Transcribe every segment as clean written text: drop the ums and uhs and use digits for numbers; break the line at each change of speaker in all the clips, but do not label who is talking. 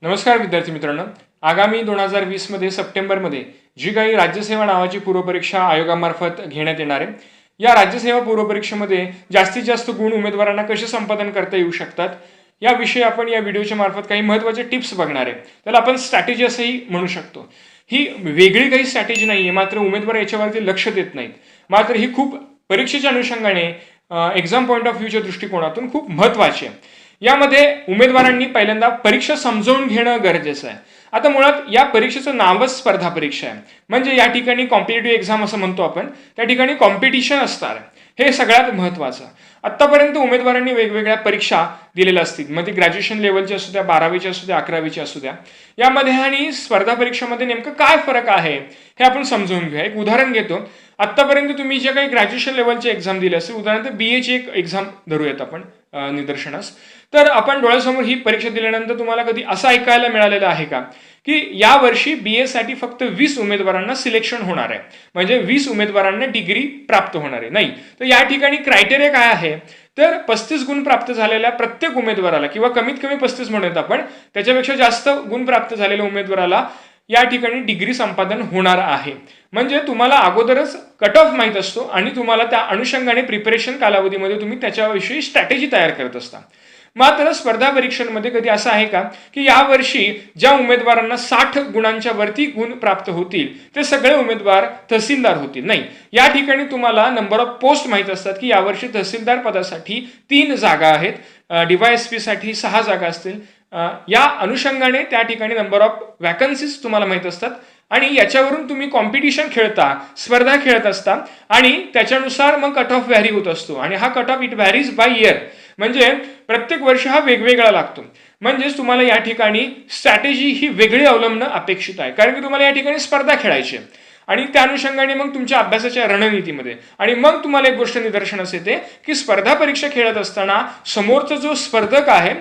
नमस्कार विद्यार्थी मित्रांनो. आगामी 2020 मध्ये सप्टेंबरमध्ये जी काही राज्यसेवा नावाची पूर्वपरीक्षा आयोगामार्फत घेण्यात येणार आहे, या राज्यसेवा पूर्वपरीक्षेमध्ये जास्तीत जास्त गुण उमेदवारांना कसे संपादन करता येऊ शकतात याविषयी आपण या व्हिडिओच्या मार्फत काही महत्त्वाचे टिप्स बघणार आहे. त्याला आपण स्ट्रॅटेजी असंही म्हणू शकतो. ही वेगळी काही स्ट्रॅटेजी नाही आहे, मात्र उमेदवार याच्यावरती लक्ष देत नाहीत. मात्र ही खूप परीक्षेच्या अनुषंगाने एक्झाम पॉईंट ऑफ व्ह्यूच्या दृष्टिकोनातून खूप महत्त्वाची आहे. यामध्ये उमेदवारांनी पहिल्यांदा परीक्षा समजावून घेणं गरजेचं आहे. आता मुळात या परीक्षेचं नावच स्पर्धा परीक्षा आहे, म्हणजे या ठिकाणी कॉम्पिटेटिव्ह एक्झाम असं म्हणतो आपण, त्या ठिकाणी कॉम्पिटिशन असणार आहे. हे सगळ्यात महत्त्वाचं. आत्तापर्यंत उमेदवारांनी वेगवेगळ्या परीक्षा दिलेल्या असतील, मग ती ग्रॅज्युएशन लेवलची असू द्या, 12वीची असू द्या, 11वीची असू द्या. यामध्ये आणि स्पर्धा परीक्षेमध्ये नेमकं काय फरक आहे हे आपण समजून घेऊया. एक उदाहरण घेतो. आत्तापर्यंत तुम्ही जे काही ग्रॅज्युएशन लेवलची एक्झाम दिली असेल, उदाहरणार्थ BAची एक एक्झाम धरूयात आपण निदर्शनास, तर आपण डोळ्यासमोर ही परीक्षा दिल्यानंतर तुम्हाला कधी असं ऐकायला मिळालेलं आहे का की यावर्षी BA साठी फक्त 20 उमेदवारांना सिलेक्शन होणार आहे, म्हणजे 20 उमेदवारांना डिग्री प्राप्त होणार आहे? नाही. तर या ठिकाणी क्रायटेरिया काय आहे, तर 35 गुण प्राप्त झालेल्या प्रत्येक उमेदवाराला, किंवा कमीत कमी 35 म्हणूयात आपण, त्याच्यापेक्षा जास्त गुण प्राप्त झालेल्या उमेदवाराला या ठिकाणी डिग्री संपादन होणार आहे. म्हणजे तुम्हाला अगोदरच कट ऑफ माहीत असतो आणि तुम्हाला त्या अनुषंगाने प्रिपरेशन कालावधीमध्ये तुम्ही त्याच्याविषयी स्ट्रॅटेजी तयार करत असता. मात्र स्पर्धा परीक्षांमध्ये कधी असं आहे का की यावर्षी ज्या उमेदवारांना 60 गुणांच्या वरती गुण प्राप्त होतील ते सगळे उमेदवार तहसीलदार होतील? नाही. या ठिकाणी तुम्हाला नंबर ऑफ पोस्ट माहीत असतात की यावर्षी तहसीलदार पदासाठी 3 जागा आहेत, DYSP साठी 6 जागा असतील. या अनुषंगाने त्या ठिकाणी नंबर ऑफ वॅकन्सीज तुम्हाला माहीत असतात आणि याच्यावरून तुम्ही कॉम्पिटिशन खेळता, स्पर्धा खेळत असता आणि त्याच्यानुसार मग कट ऑफ व्हॅरी होत असतो. आणि हा cut off it varies by year, म्हणजे प्रत्येक वर्ष हा वेगवेगळा लागतो. म्हणजेच तुम्हाला या ठिकाणी स्ट्रॅटेजी ही वेगळी अवलंबणं अपेक्षित आहे, कारण की तुम्हाला या ठिकाणी स्पर्धा खेळायची आहे आणि त्या अनुषंगाने मग तुमच्या अभ्यासाच्या रणनीतीमध्ये. आणि मग तुम्हाला एक गोष्ट निदर्शनास येते की स्पर्धा परीक्षा खेळत असताना समोरचा जो स्पर्धक आहे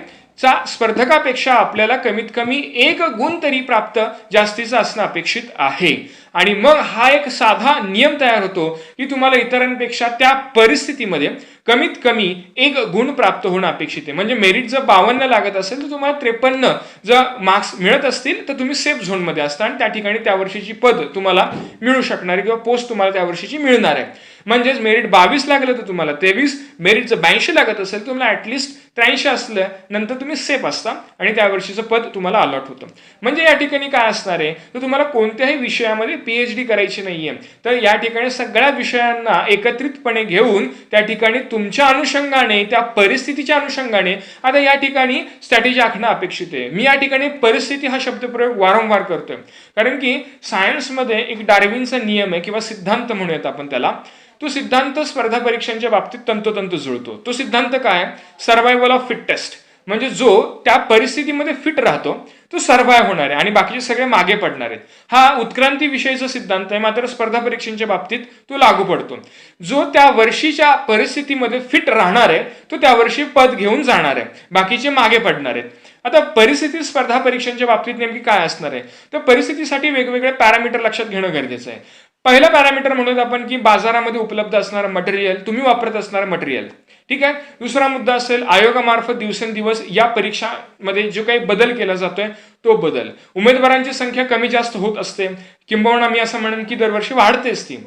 स्पर्धकापेक्षा आपल्याला कमीत कमी 1 गुण तरी प्राप्त जास्तीचा असणं अपेक्षित आहे. आणि मग हा एक साधा नियम तयार होतो की तुम्हाला इतरांपेक्षा त्या परिस्थितीमध्ये कमीत कमी 1 गुण प्राप्त होणं अपेक्षित आहे. म्हणजे मेरिट जर 52 लागत असेल तर तुम्हाला 53 जर मार्क्स मिळत असतील तर तुम्ही सेफ झोनमध्ये असता आणि त्या ठिकाणी त्या वर्षीची पद तुम्हाला मिळू शकणार आहे किंवा पोस्ट तुम्हाला त्या वर्षीची मिळणार आहे. म्हणजेच मेरिट 22 लागलं तर तुम्हाला 23, मेरिट जर 82 लागत असेल तर तुम्हाला ऍटलिस्ट 83 असलं नंतर तुम्ही सेफ असता आणि त्या वर्षीचं पद तुम्हाला अलॉट होतं. म्हणजे या ठिकाणी काय असणार आहे, तर तुम्हाला कोणत्याही विषयामध्ये PhD करायची नाहीये, तर या ठिकाणी सगळ्या विषयांना एकत्रितपणे घेऊन त्या ठिकाणी तुमच्या अनुषंगाने, त्या परिस्थितीच्या अनुषंगाने आता या ठिकाणी स्ट्रॅटेजी आखणं अपेक्षित आहे. मी या ठिकाणी परिस्थिती हा शब्दप्रयोग वारंवार करतोय, कारण की सायन्समध्ये एक डार्विनचा नियम आहे किंवा सिद्धांत म्हणूयात आपण त्याला. तो सिद्धांत स्पर्धा परीक्षांच्या बाबतीत तंतोतंत जुळतो. तो सिद्धांत काय? Survival of fittest. म्हणजे जो त्या परिस्थितीमध्ये फिट राहतो तो सर्व्हाइव्ह होणार आहे आणि बाकीचे सगळे मागे पडणार आहेत. हा उत्क्रांती विषयीचा सिद्धांत आहे, मात्र स्पर्धा परीक्षांच्या बाबतीत तो लागू पडतो. जो त्या वर्षीच्या परिस्थितीमध्ये फिट राहणार आहे तो त्या वर्षी पद घेऊन जाणार आहे, बाकीचे मागे पडणार आहेत. आता परिस्थिती स्पर्धा परीक्षांच्या बाबतीत नेमकी काय असणार आहे, तर परिस्थितीसाठी वेगवेगळे पॅरामीटर लक्षात घेणं गरजेचं आहे. पहिला पॅरामीटर म्हणून आपण की बाजारामध्ये उपलब्ध असणारं मटेरियल, तुम्ही वापरत असणारं मटेरियल. ठीक आहे. दुसरा मुद्दा असेल आयोगामार्फत दिवसेंदिवस या परीक्षामध्ये जो काही बदल केला जातोय तो बदल. उमेदवारांची संख्या कमी जास्त होत असते, किंबहुना मी असं म्हणेन की दरवर्षी वाढतेच ती.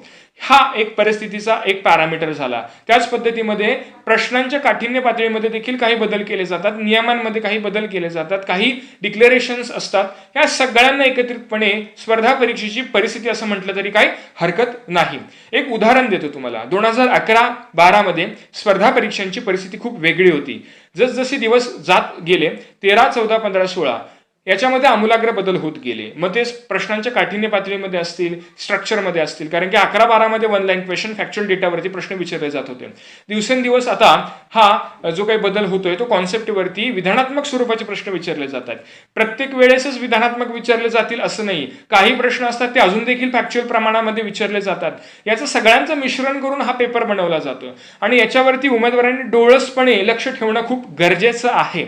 हा एक परिस्थितीचा एक पॅरामीटर झाला. त्याच पद्धतीमध्ये प्रश्नांच्या काठिण्य पातळीमध्ये देखील काही बदल केले जातात, नियमांमध्ये काही बदल केले जातात, काही डिक्लेरेशन्स असतात. या सगळ्यांना एकत्रितपणे स्पर्धा परीक्षेची परिस्थिती असं म्हटलं तरी काही हरकत नाही. एक उदाहरण देतो तुम्हाला. 2011-12 मध्ये स्पर्धा परीक्षांची परिस्थिती खूप वेगळी होती. जसजसे दिवस जात गेले 13, 14, 15, 16 याच्यामध्ये आमूलाग्र बदल होत गेले. मग ते प्रश्नांच्या काठिण्य पातळीमध्ये असतील, स्ट्रक्चरमध्ये असतील, कारण की 11-12 मध्ये 1 लाईन क्वेश्चन फॅक्च्युअल डेटावरती प्रश्न विचारले जात होते. दिवसेंदिवस आता हा जो काही बदल होतोय तो कॉन्सेप्टवरती विधानात्मक स्वरूपाचे प्रश्न विचारले जातात. प्रत्येक वेळेसच विधानात्मक विचारले जातील असं नाही. काही प्रश्न असतात ते अजून देखील फॅक्च्युअल प्रमाणामध्ये विचारले जातात. याचं सगळ्यांचं मिश्रण करून हा पेपर बनवला जातो आणि याच्यावरती उमेदवारांनी डोळसपणे लक्ष ठेवणं खूप गरजेचं आहे.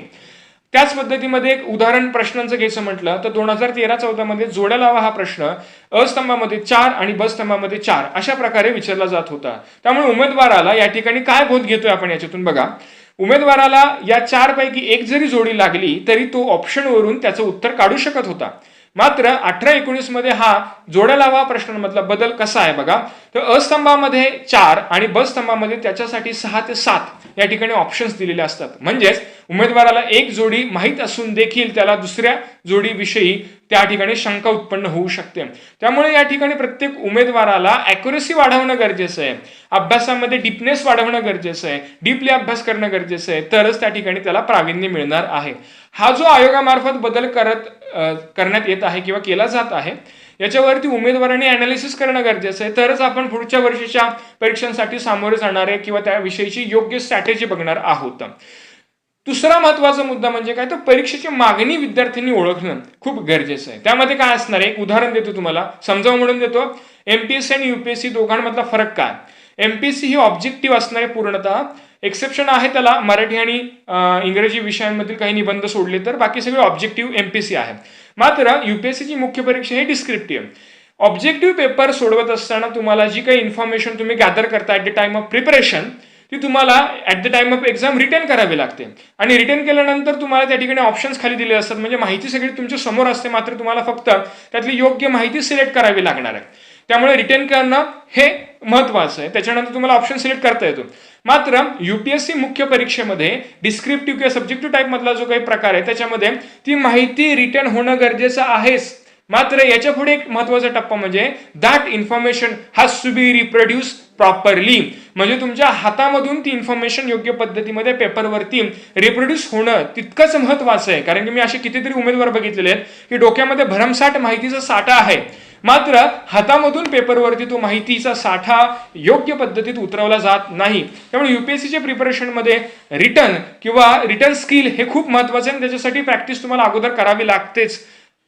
त्याच पद्धतीमध्ये एक उदाहरण प्रश्नांचं घ्यायचं म्हटलं तर 2013-14 मध्ये जोड्या लावा हा प्रश्न अस्तंभामध्ये 4 आणि ब स्तंभामध्ये 4 अशा प्रकारे विचारला जात होता. त्यामुळे उमेदवाराला या ठिकाणी काय बोध घेतोय आपण याच्यातून बघा. उमेदवाराला या 4 पैकी एक जरी जोडी लागली तरी तो ऑप्शनवरून त्याचं उत्तर काढू शकत होता. मात्र 18-19 मध्ये हा जोड्या लावा प्रश्नांमधला बदल कसा आहे बघा. तर अ स्तंभामध्ये 4 आणि ब स्तंभामध्ये त्याच्यासाठी 6 ते 7 या ठिकाणी ऑप्शन्स दिलेले असतात. म्हणजेच उमेदवाराला एक जोडी माहीत असून देखील त्याला दुसऱ्या जोडीविषयी त्या ठिकाणी शंका उत्पन्न होऊ शकते. त्यामुळे या ठिकाणी प्रत्येक उमेदवाराला ॲक्युरसी वाढवणं गरजेचं आहे. अभ्यासामध्ये डीपनेस वाढवणं गरजेचं आहे. डीपली अभ्यास करणं गरजेचं आहे. तरच त्या ठिकाणी त्याला प्रावीण्य मिळणार आहे. हा जो आयोगामार्फत बदल करण्यात येत आहे किंवा केला जात आहे याच्यावरती उमेदवारांनी अनालिसिस करणं गरजेचं आहे. तरच आपण पुढच्या वर्षीच्या परीक्षांसाठी सामोरे जाणार आहे किंवा त्याविषयीची योग्य स्ट्रॅटेजी बघणार आहोत. दुसरा महत्वाचा मुद्दा म्हणजे काय, तर परीक्षेची मागणी विद्यार्थ्यांनी ओळखणं खूप गरजेचं आहे. त्यामध्ये काय असणार आहे, एक उदाहरण देतो तुम्हाला, समजावून म्हणून देतो. एमपीएससी आणि युपीएससी दोघांमधला फरक काय. एमपीएससी ही ऑब्जेक्टिव्ह असणारे पूर्णतः, एक्सेप्शन आहे त्याला मराठी आणि इंग्रजी विषयांमधील काही निबंध सोडले तर, बाकी सगळे ऑब्जेक्टिव्ह एमपीएससी आहे. मात्र युपीएससीची मुख्य परीक्षा ही डिस्क्रिप्टिव्ह. ऑब्जेक्टिव्ह पेपर सोडवत असताना तुम्हाला जी काही इन्फॉर्मेशन तुम्ही गॅदर करता at the time of preparation ती तुम्हाला at the time of exam return करावी लागते. आणि रिटर्न केल्यानंतर तुम्हाला त्या ठिकाणी ऑप्शन्स खाली दिले असतात. म्हणजे माहिती सगळी तुमच्या समोर असते, मात्र तुम्हाला फक्त त्यातली योग्य माहिती सिलेक्ट करावी लागणार आहे. त्यामुळे रिटर्न करणं हे महत्वाचं आहे. त्याच्यानंतर तुम्हाला ऑप्शन सिलेक्ट करता येतो. मात्र युपीएससी मुख्य परीक्षेमध्ये डिस्क्रिप्टिव्ह किंवा सब्जेक्टिव्ह टाईप मधला जो काही प्रकार आहे त्याच्यामध्ये ती माहिती रिटर्न होणं गरजेचं आहेच. मात्र याच्या पुढे एक महत्वाचा टप्पा म्हणजे that information has to be reproduce properly. म्हणजे तुमच्या हातामधून ती इन्फॉर्मेशन योग्य पद्धतीमध्ये पेपरवरती रिप्रोड्यूस होणं तितकंच महत्वाचं आहे. कारण की मी असे कितीतरी उमेदवार बघितलेले आहेत की डोक्यामध्ये भरमसाठ माहितीचा साठा आहे, मात्र हातामधून पेपरवरती तो माहितीचा साठा योग्य पद्धतीत उतरवला जात नाही. त्यामुळे युपीएससीच्या प्रिपरेशनमध्ये रिटर्न स्किल हे खूप महत्वाचं आहे. त्याच्यासाठी प्रॅक्टिस तुम्हाला अगोदर करावी लागतेच,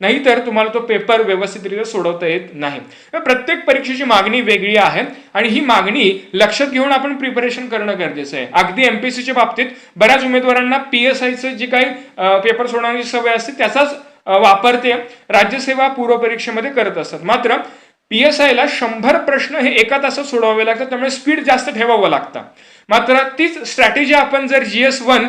नाहीतर तुम्हाला तो पेपर व्यवस्थितरित्या सोडवता येत नाही. प्रत्येक परीक्षेची मागणी वेगळी आहे आणि ही मागणी लक्षात घेऊन आपण प्रिपरेशन करणं गरजेचं आहे. अगदी एमपीएससीच्या बाबतीत बऱ्याच उमेदवारांना पीएसआयचं जी काही पेपर सोडवण्याची सवय असते त्याचाच वापर ते राज्यसेवा पूर्व परीक्षेमध्ये करत असतात. मात्र पीएसआयला 100 प्रश्न हे एका तासात सोडवावे लागतात, त्यामुळे स्पीड जास्त ठेवावं लागतं. मात्र तीच स्ट्रॅटेजी आपण जर GS1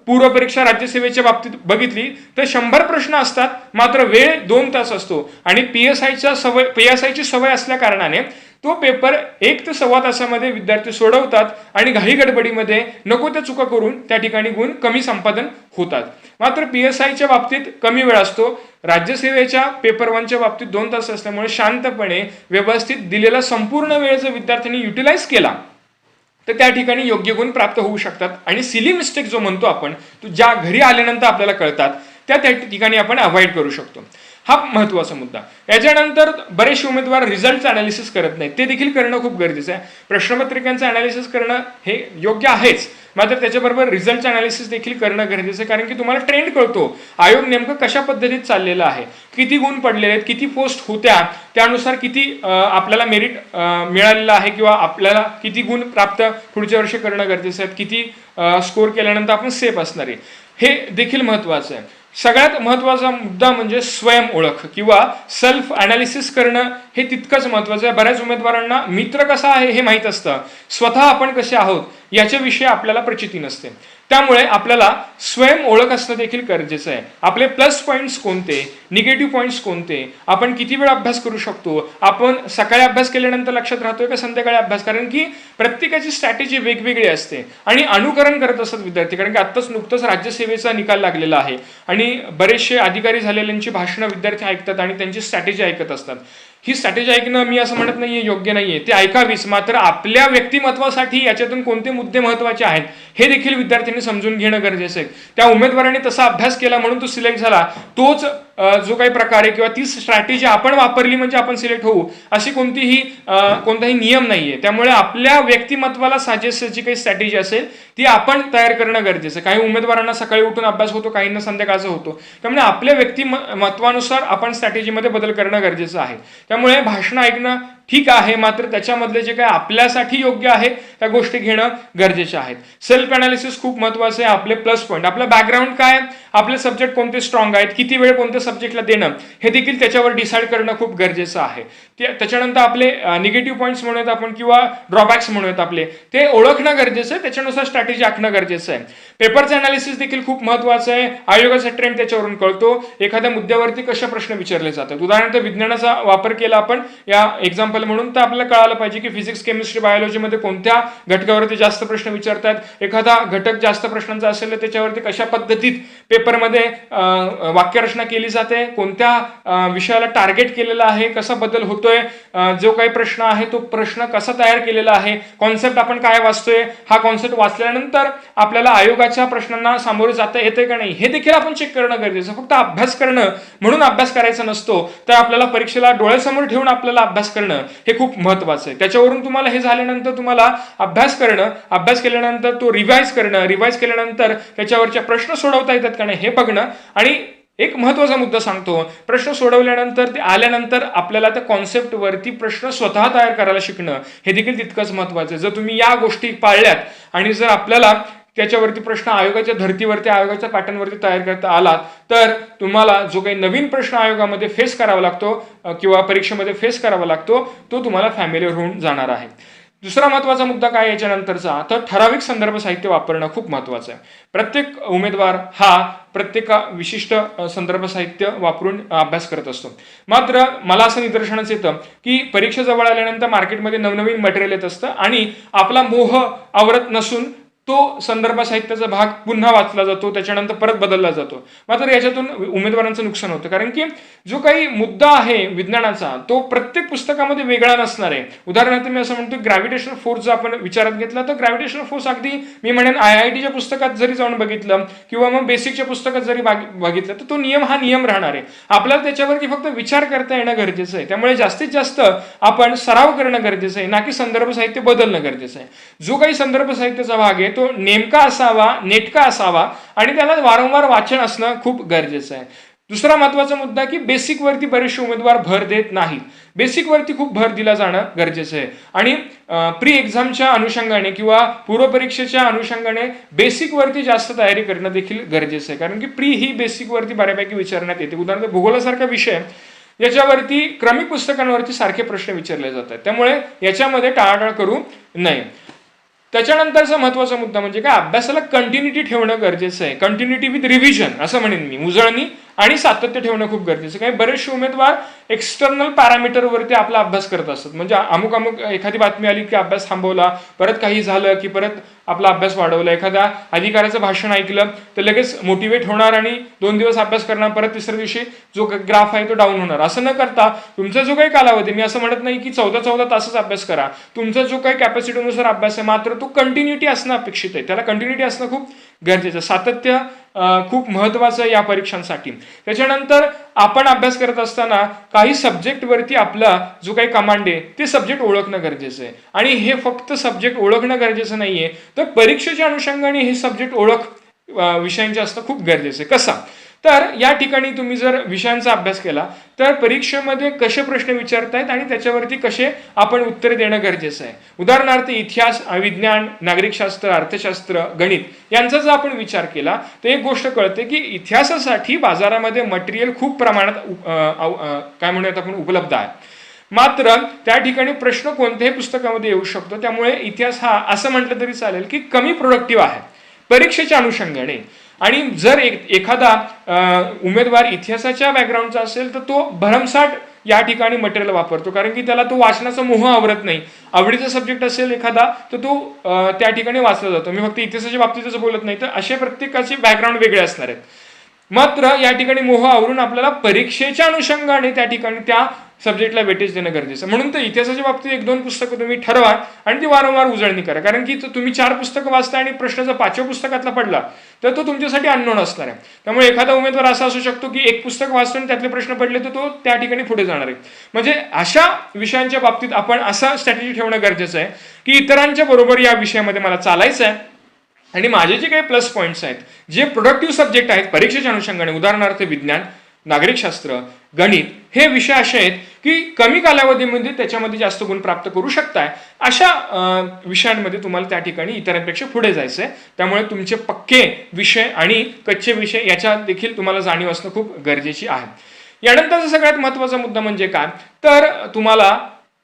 पूर्व परीक्षा राज्यसेवेच्या बाबतीत बघितली तर 100 प्रश्न असतात, मात्र वेळ 2 तास असतो. आणि पीएसआयची सवय असल्या कारणाने तो पेपर 1 ते सव्वा तासामध्ये विद्यार्थी सोडवतात आणि घाई गडबडीमध्ये नको त्या चुका करून त्या ठिकाणी गुण कमी संपादन होतात. मात्र पीएसआयच्या बाबतीत कमी वेळ असतो. राज्यसेवेच्या पेपर 1च्या बाबतीत 2 तास असल्यामुळे शांतपणे व्यवस्थित दिलेला संपूर्ण वेळ जर विद्यार्थ्यांनी युटिलाइज केला तर त्या ठिकाणी योग्य गुण प्राप्त होऊ शकतात. आणि सिली मिस्टेक जो म्हणतो आपण, तो ज्या घरी आल्यानंतर आपल्याला कळतात त्या ठिकाणी आपण अवॉइड करू शकतो. हा महत्वाचा मुद्दा. याच्यानंतर बरेचसे उमेदवार रिझल्टचं अनालिसिस करत नाहीत, ते देखील करणं खूप गरजेचं आहे. प्रश्नपत्रिकांचं अनालिसिस करणं हे योग्य आहेच, मात्र त्याच्याबरोबर रिझल्टचं अनालिसिस देखील करणं गरजेचं आहे. कारण की तुम्हाला ट्रेंड कळतो, आयोग नेमकं कशा पद्धतीत चाललेलं आहे, किती गुण पडलेले आहेत, किती पोस्ट होत्या, त्यानुसार किती आपल्याला मेरिट मिळालेलं आहे किंवा आपल्याला किती गुण प्राप्त पुढच्या वर्षी करणं गरजेचं आहे, किती स्कोर केल्यानंतर आपण सेफ असणार आहे, हे देखील महत्वाचं आहे. सगळ्यात महत्वाचा मुद्दा म्हणजे स्वयं ओळख किंवा सेल्फ अनालिसिस करणं हे तितकंच महत्वाचं आहे. बऱ्याच उमेदवारांना मित्र कसा आहे हे माहीत असतं, स्वतः आपण कसे आहोत याच्याविषयी आपल्याला प्रचिती नसते. त्यामुळे आपल्याला स्वयं ओळख असणं देखील गरजेचं आहे. आपले प्लस पॉईंट्स कोणते, निगेटिव्ह पॉईंट्स कोणते, आपण किती वेळ अभ्यास करू शकतो, आपण सकाळी अभ्यास केल्यानंतर लक्षात राहतोय का संध्याकाळी अभ्यास. कारण की प्रत्येकाची स्ट्रॅटेजी वेगवेगळी असते आणि अनुकरण करत असतात विद्यार्थी. कारण की आत्ताच नुकतंच राज्यसेवेचा निकाल लागलेला आहे आणि बरेचसे अधिकारी झालेल्यांची भाषणं विद्यार्थी ऐकतात आणि त्यांची स्ट्रॅटेजी ऐकत असतात. ही स्ट्रॅटेजी ऐकणं मी असं म्हणत नाहीये योग्य नाहीये, ते ऐकावीच, मात्र आपल्या व्यक्तिमत्वासाठी याच्यातून कोणते मुद्दे महत्वाचे आहेत हे देखील विद्यार्थ्यांनी समजून घेणं गरजेचं आहे. त्या उमेदवाराने तसा अभ्यास केला म्हणून तो सिलेक्ट झाला, तोच जो काही प्रकार आहे किंवा ती स्ट्रॅटेजी आपण वापरली म्हणजे आपण सिलेक्ट होऊ अशी कोणताही नियम नाहीये. त्यामुळे आपल्या व्यक्तिमत्वाला साजेस जी काही स्ट्रॅटेजी असेल ती आपण तयार करणं गरजेचं आहे. काही उमेदवारांना सकाळी उठून अभ्यास होतो, काहींना संध्याकाळचा होतो. त्यामुळे आपल्या व्यक्तिमत्वानुसार आपण स्ट्रॅटेजीमध्ये बदल करणं गरजेचं आहे. त्यामुळे भाषण ऐकणं ठीक आहे, मात्र त्याच्यामधले जे काही आपल्यासाठी योग्य आहे त्या गोष्टी घेणं गरजेचे आहेत. सेल्फ अनालिसिस खूप महत्वाचं आहे. आपले प्लस पॉईंट, आपलं बॅकग्राऊंड काय, आपले सब्जेक्ट कोणते स्ट्रॉंग आहेत, किती वेळ कोणत्या सब्जेक्टला देणं, हे देखील त्याच्यावर डिसाईड करणं खूप गरजेचं आहे. त्याच्यानंतर आपले निगेटिव्ह पॉईंट्स म्हणूयात आपण किंवा ड्रॉबॅक्स म्हणूयात आपले, ते ओळखणं गरजेचं आहे. त्याच्यानुसार स्ट्रॅटेजी आखणं गरजेचं आहे. पेपरचं अनालिसिस देखील खूप महत्वाचं आहे. आयोगाचा ट्रेंड त्याच्यावरून कळतो. एखाद्या मुद्द्यावरती कसे प्रश्न विचारले जातात. उदाहरणार्थ विज्ञानाचा वापर केला आपण या एक्झाम्पल म्हणून, तर आपल्याला कळालं पाहिजे की फिजिक्स, केमिस्ट्री, बायोलॉजीमध्ये कोणत्या घटकावरती जास्त प्रश्न विचारतात. एखादा घटक जास्त प्रश्नांचा असेल तर त्याच्यावरती कशा पद्धतीत पेपरमध्ये वाक्यरचना केली जाते, कोणत्या विषयाला टार्गेट केलेला आहे, कसा बदल होतोय, जो काही प्रश्न आहे तो प्रश्न कसा तयार केलेला आहे, कॉन्सेप्ट आपण काय वाचतोय, हा कॉन्सेप्ट वाचल्यानंतर आपल्याला आयोगाच्या प्रश्नांना सामोरे जाता येते का नाही हे देखील आपण चेक करणं गरजेचं. फक्त अभ्यास करणं म्हणून अभ्यास करायचा नसतो, तर आपल्याला परीक्षेला डोळ्यासमोर ठेवून आपल्याला अभ्यास करणं हे खूप महत्वाचं आहे. त्याच्यावरून तुम्हाला हे झाल्यानंतर तुम्हाला अभ्यास करणं, अभ्यास केल्यानंतर तो रिवाइज करणं, रिवाइज केल्यानंतर त्याच्यावरचे प्रश्न सोडवता येतात का नाही हे बघणं. आणि एक महत्वाचा मुद्दा सांगतो, प्रश्न सोडवल्यानंतर ते आल्यानंतर आपल्याला त्या कॉन्सेप्टवरती प्रश्न स्वतः तयार करायला शिकणं हे देखील तितकंच महत्वाचं आहे. जर तुम्ही या गोष्टी पाळल्यात आणि जर आपल्याला त्याच्यावरती प्रश्न आयोगाच्या धर्तीवरती, आयोगाच्या पॅटर्नवरती तयार करता आला, तर तुम्हाला जो काही नवीन प्रश्न आयोगामध्ये फेस करावा लागतो किंवा परीक्षेमध्ये फेस करावा लागतो तो तुम्हाला फॅमिलीअर होऊन जाणार आहे. दुसरा महत्वाचा मुद्दा काय याच्यानंतरचा, तर ठराविक संदर्भ साहित्य वापरणं खूप महत्वाचं आहे. प्रत्येक उमेदवार हा प्रत्येक विशिष्ट संदर्भ साहित्य वापरून अभ्यास करत असतो. मात्र मला असं निदर्शनास येतं की परीक्षा जवळ आल्यानंतर मार्केटमध्ये नवनवीन मटेरियल येत असतं आणि आपला मोह आवरत नसून तो संदर्भ साहित्याचा भाग पुन्हा वाचला जातो, त्याच्यानंतर परत बदलला जातो. मात्र याच्यातून उमेदवारांचं नुकसान होतं, कारण की जो काही मुद्दा आहे विज्ञानाचा तो प्रत्येक पुस्तकामध्ये वेगळा नसणार आहे. उदाहरणार्थ मी असं म्हणतो, ग्रॅव्हिटेशनल फोर्स जर आपण विचारात घेतला तर ग्रॅव्हिटेशनल फोर्स अगदी मी म्हणेन IITच्या पुस्तकात जरी जाऊन बघितलं किंवा मग बेसिकच्या पुस्तकात जरी बघितलं तर तो नियम हा नियम राहणार आहे. आपल्याला त्याच्यावरती फक्त विचार करता येणं गरजेचं आहे. त्यामुळे जास्तीत जास्त आपण सराव करणं गरजेचं आहे, ना की संदर्भ साहित्य बदलणं गरजेचं आहे. जो काही संदर्भ साहित्याचा भाग आहे तो नेमका असावा, नेटका असावा आणि त्याला वारंवार वाचन असणं खूप गरजेचं आहे. दुसरा महत्वाचा मुद्दा की बेसिक वरती बरेचसे उमेदवार भर देत नाहीत. बेसिक वरती खूप भर दिला जाणं गरजेचं आहे आणि प्री एक्झामच्या अनुषंगाने किंवा पूर्व परीक्षेच्या अनुषंगाने बेसिक वरती जास्त तयारी करणं देखील गरजेचं आहे. कारण की प्री ही बेसिक वरती बऱ्यापैकी विचारण्यात येते. उदाहरणार्थ भूगोलासारखा विषय याच्यावरती क्रमिक पुस्तकांवरती सारखे प्रश्न विचारले जातात, त्यामुळे याच्यामध्ये टाळाटाळ करू नये. त्याच्यानंतरचा महत्वाचा मुद्दा म्हणजे काय, अभ्यासाला कंटिन्युटी ठेवणं गरजेचं आहे. कंटिन्युटी विथ रिव्हिजन असं म्हणेन मी, उजळणी आणि सातत्य ठेवणं खूप गरजेचं. काही बरेचसे उमेदवार एक्सटर्नल पॅरामीटरवरती आपला अभ्यास करत असतात. म्हणजे अमुक एखादी बातमी आली की अभ्यास थांबवला, परत काही झालं की परत आपला अभ्यास वाढवला, एखाद्या अधिकाऱ्याचं भाषण ऐकलं तर लगेच मोटिवेट होणार आणि 2 दिवस अभ्यास करणार, परत तिसऱ्या दिवशी जो ग्राफ आहे तो डाऊन होणार. असं न करता तुमचा जो काही कालावधी, मी असं म्हणत नाही की 14 तासच अभ्यास करा, तुमचा जो काही कॅपॅसिटीनुसार अभ्यास आहे मात्र तो कंटिन्युटी असणं अपेक्षित आहे. त्याला कंटिन्युटी असणं खूप गरजेचं. सातत्य खूप महत्वाचं आहे या परीक्षांसाठी. त्याच्यानंतर आपण अभ्यास करत असताना काही सब्जेक्टवरती आपला जो काही कमांड आहे ते सब्जेक्ट ओळखणं गरजेचं आहे. आणि हे फक्त सब्जेक्ट ओळखणं गरजेचं नाहीये, तर परीक्षेच्या अनुषंगाने हे सब्जेक्ट ओळख विषयांचे असणं खूप गरजेचं आहे. कसा, तर या ठिकाणी तुम्ही जर विषयांचा अभ्यास केला तर परीक्षेमध्ये कसे प्रश्न विचारतायत आणि त्याच्यावरती कसे आपण उत्तर देणं गरजेचं आहे. उदाहरणार्थ इतिहास, विज्ञान, नागरिकशास्त्र, अर्थशास्त्र, गणित यांचा जर आपण विचार केला तर एक गोष्ट कळते की इतिहासासाठी बाजारामध्ये मटेरियल खूप प्रमाणात काय म्हणूयात आपण उपलब्ध आहे. मात्र त्या ठिकाणी प्रश्न कोणत्याही पुस्तकामध्ये येऊ शकतो. त्यामुळे इतिहास हा असं म्हटलं तरी चालेल की कमी प्रोडक्टिव्ह आहे परीक्षेच्या अनुषंगाने. आणि जर एखादा उमेदवार इतिहासाच्या बॅकग्राऊंडचा असेल तर तो भरमसाठ या ठिकाणी मटेरियल वापरतो, कारण की त्याला तो वाचनाचा मोह आवरत नाही. आवडीचा सब्जेक्ट असेल एखादा तर तो त्या ठिकाणी वाचला जातो. मी फक्त इतिहासाच्या बाबतीतच बोलत नाही, तर असे प्रत्येकाचे बॅकग्राऊंड वेगळे असणार आहेत. मात्र या ठिकाणी मोह आवरून आपल्याला परीक्षेच्या अनुषंगाने त्या ठिकाणी त्या सब्जेक्टला वेटेज देणं गरजेचं. म्हणून तर इतिहासाच्या बाबतीत 1-2 पुस्तकं तुम्ही ठरवा आणि ती वारंवार उजळणी करा. कारण की तुम्ही 4 पुस्तकं वाचता आणि प्रश्न जर 5व्या पुस्तकातला पडला तर तो तुमच्यासाठी अननोन असणार आहे. त्यामुळे एखादा उमेदवार असा असू शकतो की 1 पुस्तक वाचतो आणि त्यातले प्रश्न पडले तर तो त्या ठिकाणी पुढे जाणार आहे. म्हणजे अशा विषयांच्या बाबतीत आपण असा स्ट्रॅटेजी ठेवणं गरजेचं आहे की इतरांच्या बरोबर या विषयामध्ये मला चालायचं आहे आणि माझे जे काही प्लस पॉईंट्स आहेत, जे प्रोडक्टिव्ह सब्जेक्ट आहेत परीक्षेच्या अनुषंगाने, उदाहरणार्थ विज्ञान, नागरिकशास्त्र, गणित, हे विषय असे आहेत की कमी कालावधीमध्ये त्याच्यामध्ये जास्त गुण प्राप्त करू शकताय, अशा विषयांमध्ये तुम्हाला त्या ठिकाणी इतरांपेक्षा पुढे जायचं आहे. त्यामुळे तुमचे पक्के विषय आणि कच्चे विषय याच्या देखील तुम्हाला जाणीव असणं खूप गरजेची आहे. यानंतरचा सगळ्यात महत्त्वाचा मुद्दा म्हणजे काय, तर तुम्हाला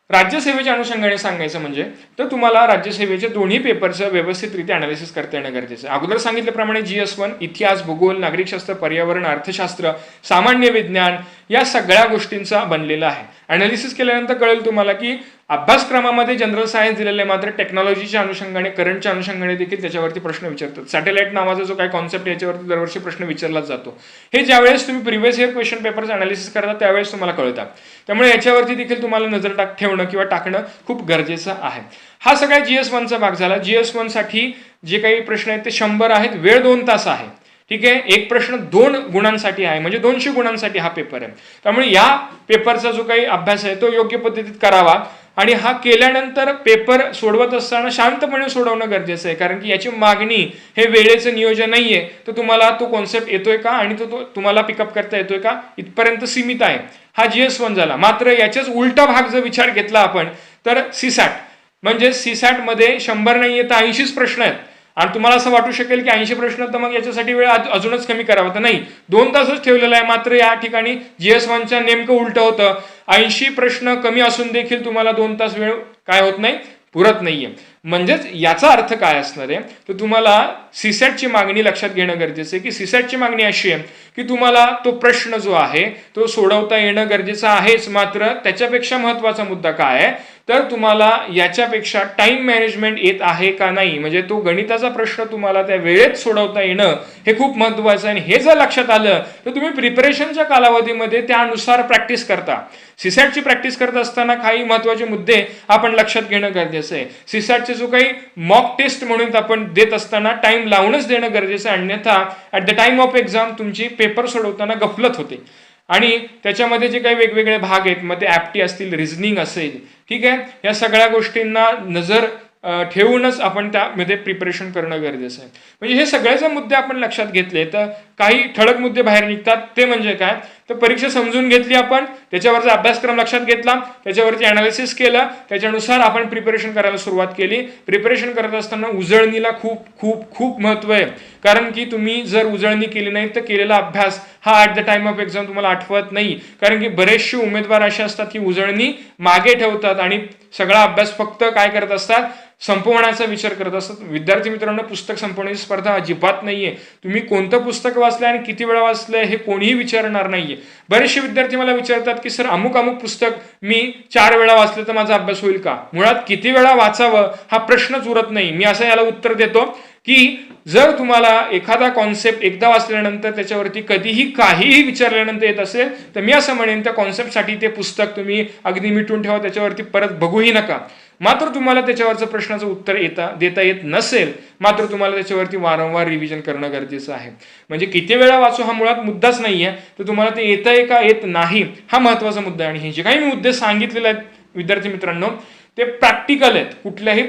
राज्यसेवेच्या अनुषंगाने सांगायचं म्हणजे तर तुम्हाला राज्यसेवेचे दोन्ही पेपरचं व्यवस्थितरित्या अनालिसिस करता येणं गरजेचं आहे. अगोदर सांगितल्याप्रमाणे GS1 इतिहास, भूगोल, नागरिकशास्त्र, पर्यावरण, अर्थशास्त्र, सामान्य विज्ञान या सगळ्या गोष्टींचा बनलेला आहे. अनालिसिस केल्यानंतर कळेल तुम्हाला की अभ्यासक्रमामध्ये जनरल सायन्स दिलेले आहे, मात्र टेक्नॉलॉजीच्या अनुषंगाने, करंटच्या अनुषंगाने देखील त्याच्यावरती प्रश्न विचारतात. सॅटेलाइट नावाचा जो काही कॉन्सेप्ट याच्यावरती दरवर्षी प्रश्न विचारला जातो. हे ज्यावेळेस तुम्ही previous year question papers analysis करता त्यावेळेस तुम्हाला कळतात. त्यामुळे याच्यावरती देखील तुम्हाला नजर ठेवणं किंवा टाकणं खूप गरजेचं आहे. हा सगळ्या GS1चा भाग झाला. GS1 साठी जे काही प्रश्न आहेत ते 100 आहेत, वेळ 2 तास आहे. ठीक आहे, एक प्रश्न 2 गुणांसाठी आहे, म्हणजे 200 गुणांसाठी हा पेपर आहे. त्यामुळे या पेपरचा जो काही अभ्यास आहे तो योग्य पद्धतीत करावा आणि हा केल्यानंतर पेपर सोडवत असताना शांतपणे सोडवणं गरजेचं आहे. कारण की याची मागणी हे वेळेचं नियोजन नाहीये, तर तुम्हाला तो कॉन्सेप्ट येतोय का आणि तो तुम्हाला पिकअप करता येतोय का इथपर्यंत सीमित आहे. हा GS1 झाला. मात्र याच्याच उलटा भाग जर विचार घेतला आपण तर CSAT, म्हणजे CSAT मध्ये 100 नाहीये तर 80 प्रश्न आहेत. आणि तुम्हाला असं वाटू शकेल की 80 प्रश्न तर मग याच्यासाठी वेळ अजूनच कमी करावा, तर नाही, 2 तासच ठेवलेला आहे. मात्र या ठिकाणी GS1च्या नेमकं उलट होतं. 80 प्रश्न कमी असून देखील तुम्हाला 2 तास वेळ काय होत नाही, पुरत नाहीये. म्हणजेच याचा अर्थ काय असणार आहे, तर तुम्हाला CSATची मागणी लक्षात घेणं गरजेचं आहे की CSATची मागणी अशी आहे की तुम्हाला तो प्रश्न जो आहे तो सोडवता येणं गरजेचं आहेच. मात्र त्याच्यापेक्षा महत्वाचा मुद्दा काय आहे, तर तुम्हाला याच्यापेक्षा टाइम मॅनेजमेंट येत आहे का नाही, म्हणजे तो गणिताचा प्रश्न तुम्हाला त्या वेळेत सोडवता येणं हे खूप महत्वाचं आहे. आणि हे जर लक्षात आलं तर तुम्ही प्रिपरेशनच्या कालावधीमध्ये त्यानुसार प्रॅक्टिस करता. CSATची प्रॅक्टिस करत असताना काही महत्वाचे मुद्दे आपण लक्षात घेणं गरजेचं आहे. CSATचे जो काही मॉक टेस्ट म्हणून आपण देत असताना टाइम लावूनच देणं गरजेचं आहे, अन्यथा at the time of exam तुमची पेपर सोडवताना गफलत होते. आणि त्याच्यामध्ये जे काही वेगवेगळे भाग आहेत, मग ते ऍप्टी असतील, रिझनिंग असेल, ठीक आहे, या सगळ्या गोष्टींना नजर ठेवूनच आपण त्यामध्ये प्रिपरेशन करणं गरजेचं आहे. म्हणजे हे सगळे जर मुद्दे आपण लक्षात घेतले तर काही ठळक मुद्दे बाहेर निघतात. ते म्हणजे काय, तर परीक्षा समजून घेतली आपण, त्याच्यावरचा अभ्यासक्रम लक्षात घेतला, त्याच्यावरती अनालिसिस केलं, त्याच्यानुसार आपण प्रिपरेशन करायला सुरुवात केली. प्रिपरेशन करत असताना उजळणीला खूप खूप खूप महत्व आहे. कारण की तुम्ही जर उजळणी केली नाही तर केलेला अभ्यास हा at the time of exam तुम्हाला आठवत नाही. कारण की बरेचसे उमेदवार असे असतात की उजळणी मागे ठेवतात आणि सगळा अभ्यास फक्त काय करत असतात, संपवण्याचा विचार करत असतात. विद्यार्थी मित्रांनो, पुस्तक संपवण्याची स्पर्धा अजिबात नाहीये. तुम्ही कोणतं पुस्तक वाचलंय आणि किती वेळा वाचलंय हे कोणीही विचारणार नाहीये. बरेचसे विद्यार्थी मला विचारतात की सर अमुक अमुक पुस्तक मी 4 वेळा वाचलं तर माझा अभ्यास होईल का. मुळात किती वेळा वाचावं हा प्रश्नच उरत नाही. मी असं याला उत्तर देतो की जर तुम्हाला एखादा कॉन्सेप्ट एकदा वाचल्यानंतर त्याच्यावरती कधीही काहीही विचारल्यानंतर येत असेल तर मी असं म्हणेन त्या कॉन्सेप्टसाठी ते पुस्तक तुम्ही अगदी मिटून ठेवा, त्याच्यावरती परत बघूही नका. मात्र तुम्हाला त्याच्यावरचं प्रश्नाचं उत्तर देता येत नसेल, मात्र तुम्हाला त्याच्यावरती वारंवार रिव्हिजन करणं गरजेचं आहे. म्हणजे किती वेळा वाचू हा मुळात मुद्दाच नाहीये, तर तुम्हाला ते येतंय का येत नाही हा महत्वाचा मुद्दा आहे. आणि हे जे काही मी मुद्दे सांगितलेले आहेत विद्यार्थी मित्रांनो ते प्रॅक्टिकल आहेत. कुठल्याही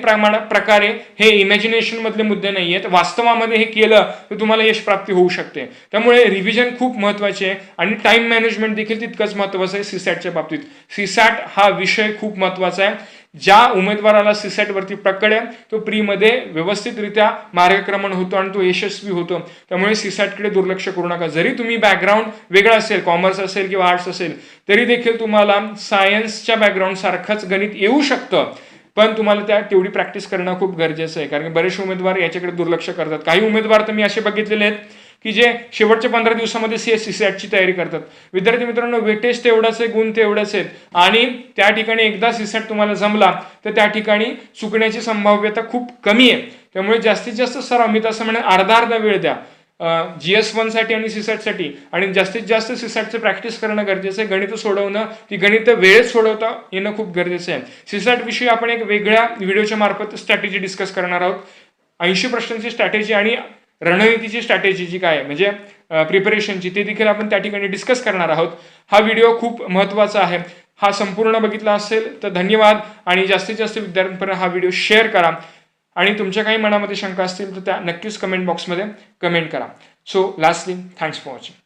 प्रकारे हे इमॅजिनेशन मधले मुद्दे नाही आहेत. वास्तवामध्ये हे केलं तर तुम्हाला यश प्राप्ती होऊ शकते. त्यामुळे रिव्हिजन खूप महत्वाचे आहे आणि टाइम मॅनेजमेंट देखील तितकंच महत्वाचं आहे. CSATच्या बाबतीत CSAT हा विषय खूप महत्वाचा आहे. ज्या उमेदवाराला CSAT वरती पकड आहे तो प्रीमध्ये व्यवस्थितरित्या मार्गक्रमण होतो आणि तो यशस्वी होतो. त्यामुळे CSAT कडे दुर्लक्ष करू नका. जरी तुम्ही बॅकग्राऊंड वेगळं असेल, कॉमर्स असेल किंवा आर्ट्स असेल, तरी देखील तुम्हाला सायन्सच्या बॅकग्राऊंड सारखंच गणित येऊ शकतं. पण तुम्हाला तेवढी प्रॅक्टिस करणं खूप गरजेचं आहे. कारण बरेचसे उमेदवार याच्याकडे दुर्लक्ष करतात. काही उमेदवार तर मी असे बघितलेले आहेत की जे शेवटच्या 15 दिवसामध्ये CSATची तयारी करतात. विद्यार्थी मित्रांनो, वेटेज तेवढाच आहे, गुण तेवढेच आहेत आणि त्या ठिकाणी एकदा CSAT तुम्हाला जमला तर त्या ठिकाणी चुकण्याची संभाव्यता खूप कमी आहे. त्यामुळे जास्तीत जास्त सराव, मी तसं म्हणेन अर्धा वेळ द्या GS1 साठी आणि CSAT साठी, आणि जास्तीत जास्त CSATचं प्रॅक्टिस करणं गरजेचं आहे. गणित सोडवणं, ती गणित वेळेत सोडवता येणं खूप गरजेचं आहे. CSAT विषयी आपण एक वेगळ्या व्हिडिओच्या मार्फत स्ट्रॅटेजी डिस्कस करणार आहोत. 80 प्रश्नांची स्ट्रॅटेजी आणि रणनीतीची स्ट्रॅटेजी जी काय म्हणजे प्रिपरेशनची, ते देखील आपण त्या ठिकाणी डिस्कस करणार आहोत. हा व्हिडिओ खूप महत्वाचा आहे. हा संपूर्ण बघितला असेल तर धन्यवाद. आणि जास्तीत जास्त विद्यार्थ्यांपर्यंत हा व्हिडिओ शेअर करा. आणि तुमच्या काही मनामध्ये शंका असतील तर त्या नक्कीच कमेंट बॉक्समध्ये कमेंट करा. So lastly, thanks for watching.